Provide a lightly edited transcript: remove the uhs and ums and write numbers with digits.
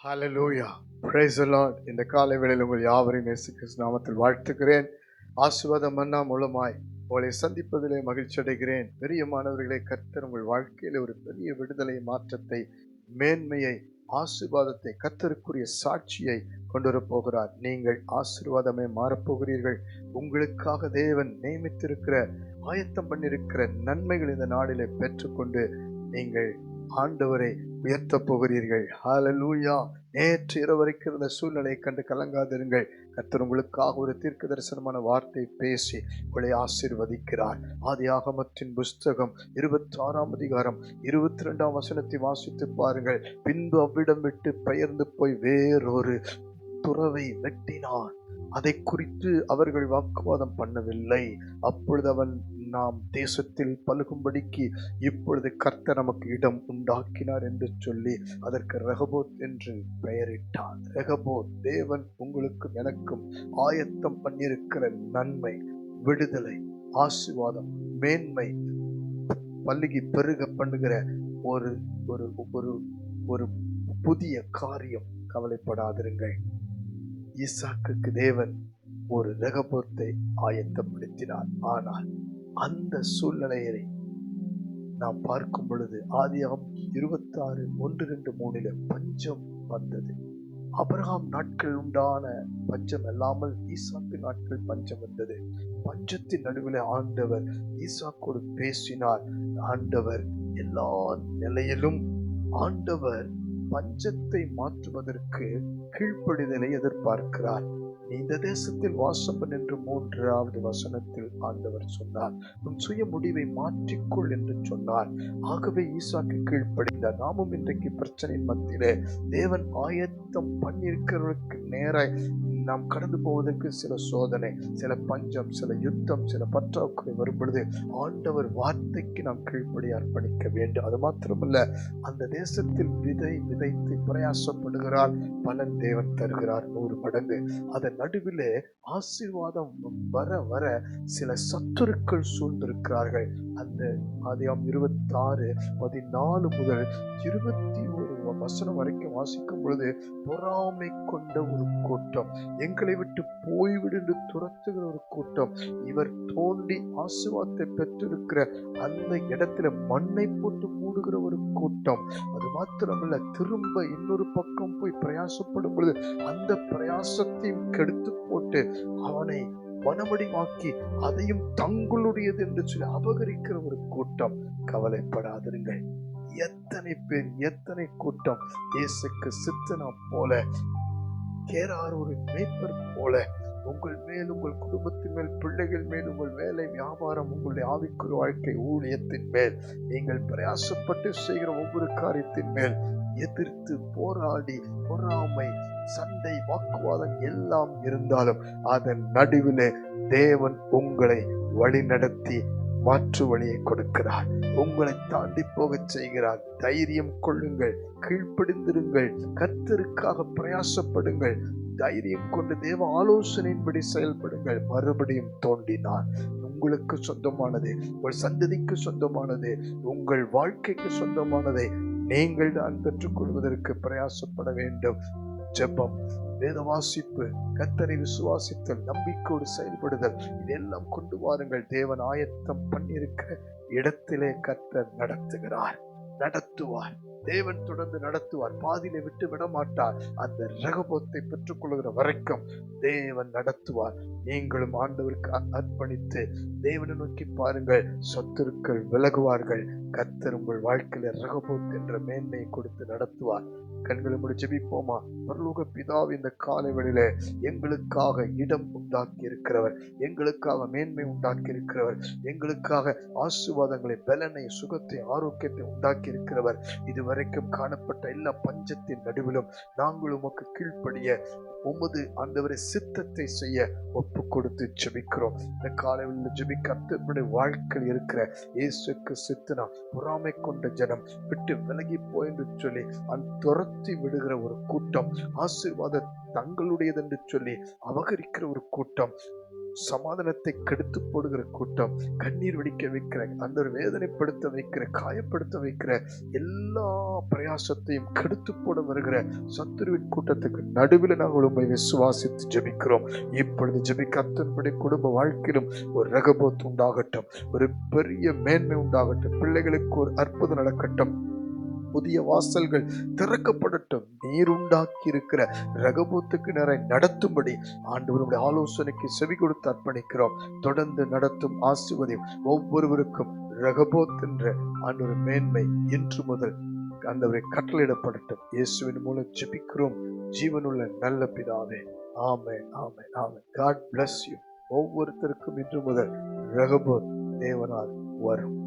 Hallelujah. Praise the Lord. இந்த காலை வேளையில் உங்கள் யாவரையும் இயேசு கிறிஸ்து நாமத்தில் வாழ்த்துகிறேன். ஆசீர்வாத மன்னா மூலமாய் உங்களை சந்திப்பதிலே மகிழ்ச்சி அடைகிறேன். பிரியமானவர்களே, கர்த்தர் உங்கள் வாழ்க்கையில ஒரு பெரிய விடுதலை, மாற்றத்தை, மேன்மையை, ஆசீர்வாதத்தை, கர்த்தருக்குரிய சாட்சியை கொண்டு வரப் போகிறார். நீங்கள் ஆசீர்வாதமே மாறப்போகிறீர்கள். உங்களுக்காக தேவன் நியமித்திருக்கிற, ஆயத்தம் பண்ணியிருக்கிற நன்மைகள் இந்த நாளிலே பெற்றுக்கொண்டு நீங்கள் ஆண்டவரை உயர்த்த போகிறீர்கள். ஹalleluya. நேற்று இரவு வரைக்கும் இருந்த சூழ்நிலையை கண்டு கலங்காதிருங்கள். கர்த்தர் உங்களுக்காக ஒரு தீர்க்க தரிசனமான வார்த்தை பேசி உங்களை ஆசீர்வதிக்கிறார். ஆதியாகமத்தின் புஸ்தகம் 26ஆம் அதிகாரம் 22ஆம் வசனத்தை வாசித்து பாருங்கள். பின்பு அவ்விடம் விட்டு பெயர்ந்து போய் வேறொரு துறவை வெட்டினான். அதை குறித்து அவர்கள் வாக்குவாதம் பண்ணவில்லை. அப்பொழுது அவன், நாம் தேசத்தில் பலுகும்படிக்கு இப்பொழுது கர்த்தர் நமக்கு இடம் உண்டாக்கினார் என்று சொல்லி அதற்கு ரெகோபோத் என்று பெயரிட்டான். ரெகோபோத், தேவன் உங்களுக்கும் எனக்கும் ஆயத்தம் பண்ணியிருக்கிற நன்மை, விடுதலை, ஆசீர்வாதம், மேன்மை, பல்லுகி பெருக பண்ணுகிற ஒரு ஒரு ஒரு ஒரு புதிய காரியம். கவலைப்படாதிருங்கள். ஈசாக்குக்கு தேவன் ஒரு ரெகோபோத்தை ஆயத்தப்படுத்தினார். ஆனால் அந்த சூழ்நிலையை நாம் பார்க்கும் பொழுது ஆதியாகமம் 26:1-3 பஞ்சம் வந்தது. ஆபிரகாம் நாட்கள் உண்டான பஞ்சம் அல்லாமல் ஈசாக்கு நாட்கள் பஞ்சம் வந்தது. பஞ்சத்தின் நடுவில் ஆண்டவர் ஈசாக்கோடு பேசினார். ஆண்டவர் எல்லா நிலையிலும் ஆண்டவர் பஞ்சத்தை மாற்றுவதற்கு கீழ்ப்படிதலை எதிர்பார்க்கிறார். இந்த தேசத்தில் வாசம் என்று 3வது வசனத்தில் ஆண்டவர் சொன்னார். உன் சுய முடிவை மாற்றிக்கொள் என்று சொன்னார். ஆகவே ஈசாக்கு கீழ்ப்படிந்தார். நாமும் இன்றைக்கு பிரச்சனையின் மத்தியிலே தேவன் ஆயத்தம் பண்ணியிருக்கிறவர்களுக்கு நேராய் நாம் கடந்து போவதற்கு சில சோதனை, சில பஞ்சம், சில யுத்தம், சில பற்றாக்குறை வரும் பொழுது ஆண்டவர் வார்த்தைக்கு நாம் கீழ்ப்படி அர்ப்பணிக்க வேண்டும். அது மாத்திரமல்ல, அந்த தேசத்தில் விதை விதைத்து பிரயாசப்படுகிறார், பலன் தேவன் தருகிறார் 100 மடங்கு. அதன் நடுவிலே ஆசீர்வாதம் வர வர சில சத்துருக்கள் சூழ்ந்திருக்கிறார்கள். அந்த ஆதியாகமம் 26:14 முதல் 21 வசனம் வரைக்கும் வாசிக்கும் பொழுது, பொறாமை கொண்ட ஒரு கூட்டம், எங்களை விட்டு போய்விடு என்று துரத்துகிற ஒரு கூட்டம், இவர் தோண்டி ஆசீர்வாதத்தை பெற்றிருக்கிற அந்த இடத்துல மண்ணை போட்டு மூடுகிற ஒரு கூட்டம். அது மாத்திரமல்ல, திரும்ப இன்னொரு பக்கம் போய் பிரயாசப்படும் பொழுது அந்த பிரயாசத்தையும் கெடுத்து போட்டு அவனை மனமடிமாக்கி அதையும் தங்களுடையது என்று சொல்லி அபகரிக்கிற ஒரு கூட்டம். கவலைப்படாதிருங்கள். எத்தனை பேர், எத்தனை கூட்டம் இயேசுக்கு சித்தனா போல, கேரார் ஒரு மேய்ப்பர் போல உங்கள் மேல், உங்கள் குடும்பத்தின் மேல், பிள்ளைகள் மேல், உங்கள் வேலை, வியாபாரம், உங்களுடைய ஆவிக்குரிய வாழ்க்கை, ஊழியத்தின் மேல், நீங்கள் பிரயாசப்பட்டு செய்கிற ஒவ்வொரு காரியத்தின் மேல் எதிர்த்து போராடி, பொறாமை, சண்டை, வாக்குவாதம் எல்லாம் இருந்தாலும் அதன் நடுவிலே தேவன் உங்களை வழி நடத்தி மாற்று வழியை கொடுக்கிறார். உங்களை தாண்டி போக செய்கிறார். தைரியம் கொள்ளுங்கள், கீழ்ப்படிந்திருங்கள், கர்த்தருக்காக பிரயாசப்படுங்கள், தைரியம் கொண்டு தேவ ஆலோசனையின்படி செயல்படுங்கள். மறுபடியும் தோண்டினார். உங்களுக்கு சொந்தமானது, உங்கள் சந்ததிக்கு சொந்தமானது, உங்கள் வாழ்க்கைக்கு சொந்தமானதை நீங்கள் தான் பெற்றுக்கொள்வதற்கு பிரயாசப்பட வேண்டும். ஜெபம், வேத வாசிப்பு, கர்த்தரை விசுவாசித்தல், நம்பிக்கையோடு செயல்படுதல், இதெல்லாம் கொண்டு வாருங்கள். தேவன் ஆயத்தம் பண்ணியிருக்கிற இடத்திலே கர்த்தர் நடத்துவார். தேவன் தொடர்ந்து நடத்துவார். பாதியிலே விட்டு விட மாட்டார். அந்த ரெகோபோத்தை பெற்றுக்கொள்கிற வரைக்கும் தேவன் நடத்துவார். நீங்களும் ஆண்டவருக்கு அர்ப்பணித்து தேவனை நோக்கி பாருங்கள். சத்துருக்கள் விலகுவார்கள். கர்த்தர் உங்கள் வாழ்க்கையில ரெகோபோத் என்ற மேன்மையை கொடுத்து நடத்துவார். கண்களை மூடி ஜெபிப்போமா? பரலோக பிதாவே, இந்த காலை வேளையிலே எங்களுக்காக இடம் உண்டாக்கி இருக்கிறவர், எங்களுக்காக மேன்மை உண்டாக்கி இருக்கிறவர், எங்களுக்காக ஆசீர்வாதங்களை, பலனை, சுகத்தை, ஆரோக்கியத்தை உண்டாக்கி இருக்கிறவர், இதுவரைக்கும் காணப்பட்ட எல்லா பஞ்சத்தின் நடுவிலும் நாங்கள் உமக்கு கீழ்ப்படிய, உமது ஆண்டவரை சித்தத்தை செய்ய ஒப்பு கொடுத்து ஜெபிக்கிறோம். இந்த காலையில் ஜெபிக்க அத்தனை வாழ்க்கையில் இருக்கிற இயேசுக்கு சித்தனா பொறாமை கொண்ட ஜனம் விட்டு விலகி போய் என்று சொல்லி துரத்தி விடுகிற ஒரு கூட்டம், ஆசீர்வாத தங்களுடையது என்று சொல்லி அபகரிக்கிற ஒரு கூட்டம், சமாதானத்தை கெடுத்து போடுகிற கூட்டம், கண்ணீர் வெடிக்க வைக்கிற, அந்த ஒரு வேதனைப்படுத்த வைக்கிற, காயப்படுத்த வைக்கிற எல்லா பிரயாசத்தையும் கெடுத்து போட வருகிற சத்துருவின் கூட்டத்துக்கு நடுவில் நாங்கள் உண்மை விசுவாசித்து ஜெபிக்கிறோம். இப்பொழுது ஜெபிக்க அத்தன்படி குடும்ப வாழ்க்கையிலும் ஒரு ரகபோத் உண்டாகட்டும், ஒரு பெரிய மேன்மை உண்டாகட்டும், பிள்ளைகளுக்கு ஒரு அற்புதம் நடக்கட்டும், புதிய வாசல்கள் திறக்கப்படட்டும். நீர் உண்டாக்கி இருக்கிற ரகபோத்துக்கு நிறைய நடத்தும்படி ஆண்டவருடைய ஆலோசனைக்கு செவி கொடுத்து அர்ப்பணிக்கிறோம். தொடர்ந்து நடத்தும் ஆசீர்வதியும் ஒவ்வொருவருக்கும் ரகபோத் என்ற ஆண்டவர் மேன்மை இன்று முதல் ஆண்டவரை கட்டளையிடப்படட்டும். இயேசுவின் மூலம் ஜெபிக்கிறோம் ஜீவனுள்ள நல்ல பிதாவே. ஆமென், ஆமென், ஆமென். God bless you. ஒவ்வொருத்தருக்கும் இன்று முதல் ரகபோத் தேவனால் வரும்.